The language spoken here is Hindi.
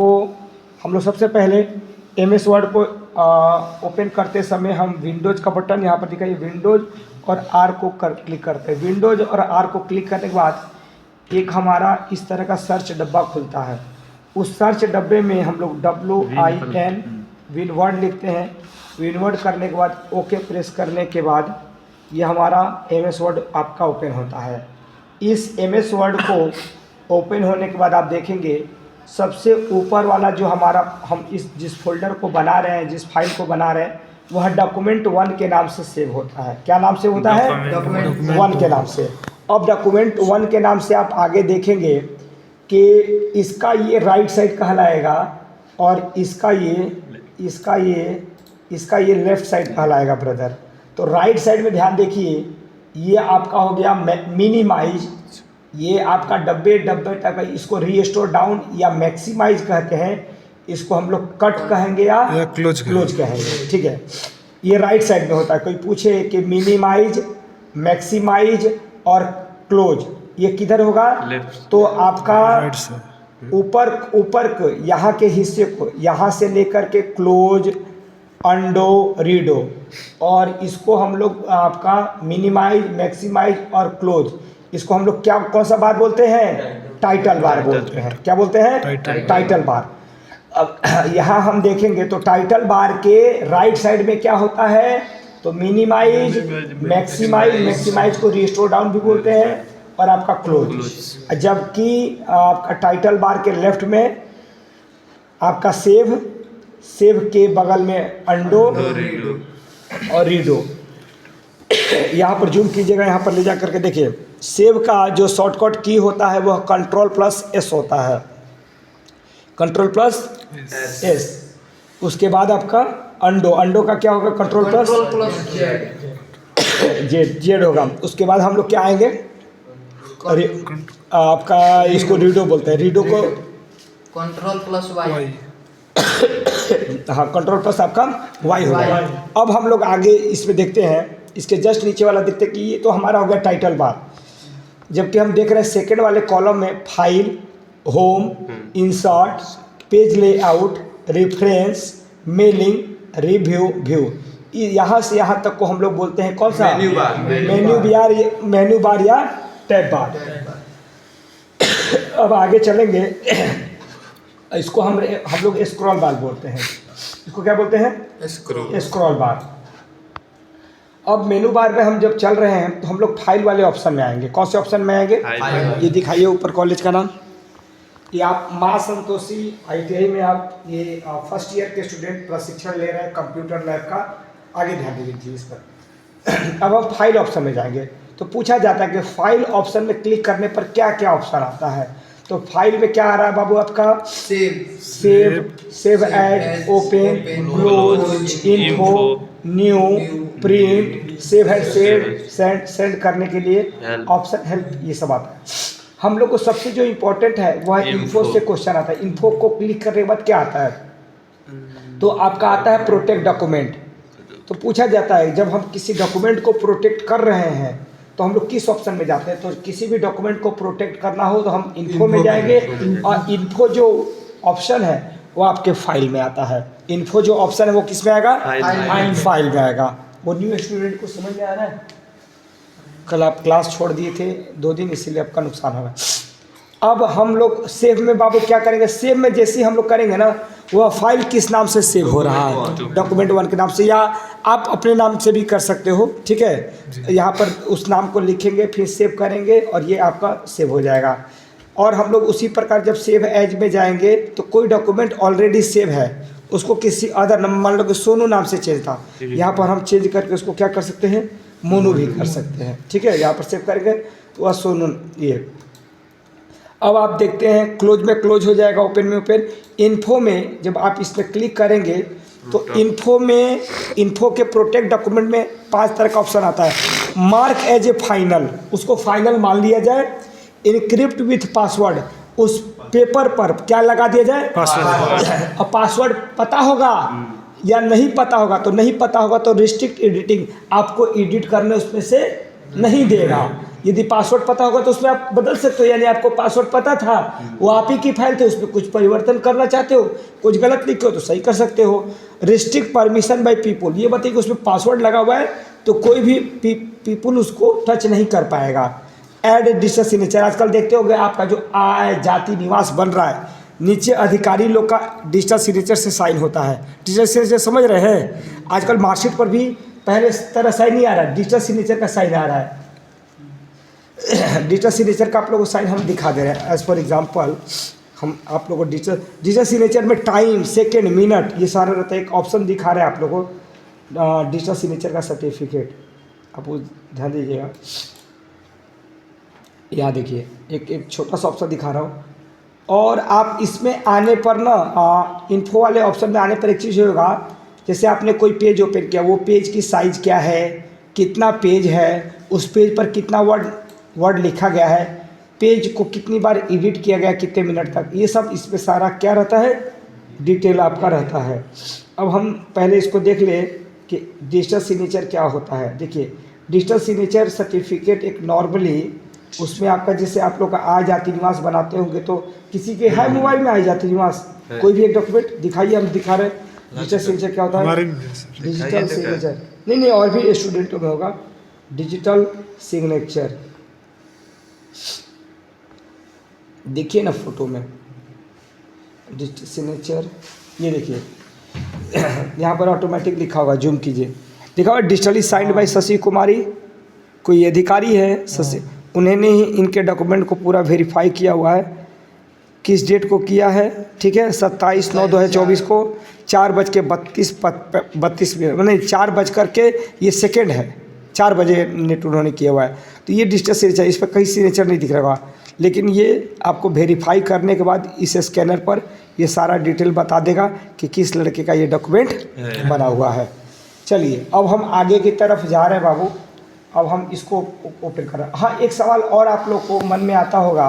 आपको हम लोग सबसे पहले MS वर्ड को ओपन करते समय हम विंडोज़ का बटन यहाँ पर दिखाइए, विंडोज़ और R को क्लिक करते हैं। विंडोज़ और R को क्लिक करने के बाद एक हमारा इस तरह का सर्च डब्बा खुलता है। उस सर्च डब्बे में हम लोग WIN विनवर्ड लिखते हैं। विनवर्ड करने के बाद ओके प्रेस करने के बाद ये हमारा MS वर्ड आपका ओपन होता है। इस MS वर्ड को ओपन होने के बाद आप देखेंगे सबसे ऊपर वाला जो हमारा हम जिस फोल्डर को बना रहे हैं, जिस फाइल को बना रहे हैं, वह डॉक्यूमेंट 1 के नाम से सेव होता है। क्या नाम से होता है? डॉक्यूमेंट 1 के नाम से। अब डॉक्यूमेंट 1 के नाम से आप आगे देखेंगे कि इसका ये राइट साइड कहलाएगा और इसका ये लेफ़्ट साइड कहलाएगा ब्रदर। तो राइट साइड में ध्यान देखिए, ये आपका हो गया मिनिमाइज, ये आपका डब्बे तक, इसको रीस्टोर डाउन या मैक्सिमाइज कहते हैं, इसको हम लोग कट कहेंगे या क्लोज कहेंगे। ठीक है, ये राइट साइड में होता है। कोई पूछे कि मिनिमाइज, मैक्सिमाइज और क्लोज ये किधर होगा? तो आपका ऊपर को यहाँ के हिस्से को, यहाँ से लेकर के क्लोज, अंडो, रीडो, और इसको हम लोग आपका मिनिमाइज, मैक्सिमाइज और क्लोज, इसको हम लोग क्या कौन सा बार बोलते हैं? टाइटल बार बोलते हैं। क्या बोलते हैं? Title bar. अब यहाँ हम देखेंगे तो टाइटल बार के राइट साइड में क्या होता है? तो मिनिमाइज, मैक्सिमाइज को रीस्टोर डाउन भी बोलते हैं और आपका क्लोज। जबकि आपका टाइटल बार के लेफ्ट में आपका सेव के बगल में अंडो और रीडो। यहाँ पर जूम कीजिएगा, यहाँ पर ले जा करके देखिए, सेव का जो शॉर्टकट की होता है वह Ctrl+S होता है, Ctrl+S। उसके बाद आपका अंडो का क्या होगा? Ctrl+Z होगा। उसके बाद हम लोग क्या आएंगे? आपका इसको रीडो बोलते हैं, रीडो को Ctrl+Y। हाँ, Ctrl+ आपका Y होगा। अब हम लोग आगे इसमें देखते हैं, इसके जस्ट नीचे वाला देखते हैं कि ये तो हमारा हो गया टाइटल बार। जबकि हम देख रहे हैं सेकंड वाले कॉलम में file, home, insert, page layout, reference, mailing, review, view, यहाँ से यहाँ तक को हम लोग बोलते हैं कौन सा? मेन्यू बार या टैब बार। अब आगे चलेंगे, इसको हम लोग स्क्रॉल बार बोलते हैं। इसको क्या बोलते हैं? स्क्रॉल बार। अब मेनू बार में हम जब चल रहे हैं तो हम लोग फाइल वाले ऑप्शन में आएंगे। कौन से ऑप्शन में आएंगे? ये दिखाइए ऊपर कॉलेज का नाम। ये आप माँ संतोषी ITI में आप ये फर्स्ट ईयर के स्टूडेंट प्रशिक्षण ले रहे हैं कंप्यूटर लैब का। आगे ध्यान दीजिए इस पर। अब हम फाइल ऑप्शन में जाएंगे तो पूछा जाता है कि फाइल ऑप्शन में क्लिक करने पर क्या क्या ऑप्शन आता है। तो फाइल में क्या आ रहा है बाबू आपका? Save as, open, close, info, new, print, save as, send करने के लिए ऑप्शन, हेल्प, ये सब आता है। हम लोग को सबसे जो इम्पोर्टेंट है वह इन्फो से क्वेश्चन आता है। इन्फो को क्लिक करने के बाद क्या आता है? तो आपका आता है प्रोटेक्ट डॉक्यूमेंट। तो पूछा जाता है जब हम किसी डॉक्यूमेंट को प्रोटेक्ट कर रहे हैं तो हम लोग किस ऑप्शन में जाते हैं? तो किसी भी डॉक्यूमेंट को प्रोटेक्ट करना हो तो हम इन्फो में जाएंगे, और इन्फो जो ऑप्शन है वो आपके फाइल में आता है। इन्फो जो ऑप्शन है वो किस में आएगा? फाइल में आएगा। वो न्यू स्टूडेंट को समझ में आ रहा है? कल आप क्लास छोड़ दिए थे 2 दिन, इसीलिए आपका नुकसान होगा। अब हम लोग सेव में बाबू क्या करेंगे? सेव में जैसे ही हम लोग करेंगे ना, वह फाइल किस नाम से सेव हो रहा है? डॉक्यूमेंट 1 के नाम से, या आप अपने नाम से भी कर सकते हो। ठीक है, यहाँ पर उस नाम को लिखेंगे, फिर सेव करेंगे और ये आपका सेव हो जाएगा। और हम लोग उसी प्रकार जब सेव एज में जाएंगे तो कोई डॉक्यूमेंट ऑलरेडी सेव है, उसको किसी अदर नंबर, मान लो कि सोनू नाम से चेंज था, यहाँ पर हम चेंज करके उसको क्या कर सकते हैं? मोनू भी कर सकते हैं। ठीक है, यहाँ पर सेव करेंगे तो वह सोनू ये। अब आप देखते हैं क्लोज में क्लोज हो जाएगा, ओपन में ओपन। इन्फो में जब आप इस पर क्लिक करेंगे तो इन्फो के प्रोटेक्ट डॉक्यूमेंट में 5 तरह का ऑप्शन आता है। मार्क एज ए फाइनल, उसको फाइनल मान लिया जाए। इनक्रिप्ट विथ पासवर्ड, उस पेपर पर क्या लगा दिया जाए? पासवर्ड। अब पासवर्ड पता होगा या नहीं पता होगा? तो नहीं पता होगा तो रिस्ट्रिक्ट एडिटिंग, आपको एडिट करने उसमें से नहीं देगा। यदि पासवर्ड पता होगा तो उसमें आप बदल सकते हो, यानी आपको पासवर्ड पता था, वो आप ही की फाइल थे, उसमें कुछ परिवर्तन करना चाहते हो, कुछ गलत लिखे हो तो सही कर सकते हो। रिस्ट्रिक्ट परमिशन बाय पीपल, ये बताइए कि उसमें पासवर्ड लगा हुआ है तो कोई भी पीपल उसको टच नहीं कर पाएगा। ऐड डिजिटल सिग्नेचर, आजकल देखते होगे आपका जो आय जाति निवास बन रहा है, नीचे अधिकारी लोग का डिजिटल सिग्नेचर से साइन होता है। डिजिटल सिग्नेचर समझ रहे हैं? आजकल मार्कशीट पर भी पहले इस तरह साइन नहीं आ रहा है, डिजिटल सिग्नेचर का साइन आ रहा है। डिजिटल सिग्नेचर का आप लोगों को साइन हम दिखा दे रहे हैं। एज फॉर एग्जांपल हम आप लोगों को डिजिटल सिग्नेचर में टाइम, सेकेंड, मिनट ये सारा रहता है। एक ऑप्शन दिखा रहे हैं आप लोगों को डिजिटल सिग्नेचर का सर्टिफिकेट, आप वो ध्यान दीजिएगा। यहाँ देखिए एक छोटा सा ऑप्शन दिखा रहा हूँ, और आप इसमें आने पर ना इन्फो वाले ऑप्शन में आने पर एक चीज़ होगा, जैसे आपने कोई पेज ओपन किया, वो पेज की साइज़ क्या है, कितना पेज है, उस पेज पर कितना वर्ड लिखा गया है, पेज को कितनी बार एडिट किया गया, कितने मिनट तक, ये सब इसमें सारा क्या रहता है, डिटेल आपका रहता है। अब हम पहले इसको देख लें कि डिजिटल सिग्नेचर क्या होता है। देखिए डिजिटल सिग्नेचर सर्टिफिकेट एक नॉर्मली उसमें आपका, जैसे आप लोग का आय जाति निवास बनाते होंगे तो किसी के है मोबाइल में आय जाति निवास, कोई भी एक डॉक्यूमेंट दिखाइए, हम दिखा रहे हैं। डिजिटल सिग्नेचर क्या होता है? डिजिटल सिग्नेचर नहीं, और भी स्टूडेंटों में होगा डिजिटल सिग्नेचर। देखिए ना फोटो में डिजिटल सिग्नेचर, ये देखिए यहाँ पर ऑटोमेटिक लिखा होगा, जूम कीजिए, लिखा हुआ डिजिटली साइंड बाय शशि कुमारी, कोई अधिकारी है शशि, उन्होंने ही इनके डॉक्यूमेंट को पूरा वेरीफाई किया हुआ है। किस डेट को किया है? ठीक है, 27/9/2024 को 4:32 नहीं 4:00 ये सेकेंड है, 4 बजे नेट उन्होंने किया हुआ है। तो ये डिजिटल सिग्नेचर, इस पर कहीं सिग्नेचर नहीं दिख रहा, लेकिन ये आपको वेरीफाई करने के बाद इस स्कैनर पर ये सारा डिटेल बता देगा कि किस लड़के का ये डॉक्यूमेंट बना हुआ है। चलिए अब हम आगे की तरफ जा रहे हैं बाबू, अब हम इसको ओपन कर रहे हैं। हाँ, एक सवाल और आप लोग को मन में आता होगा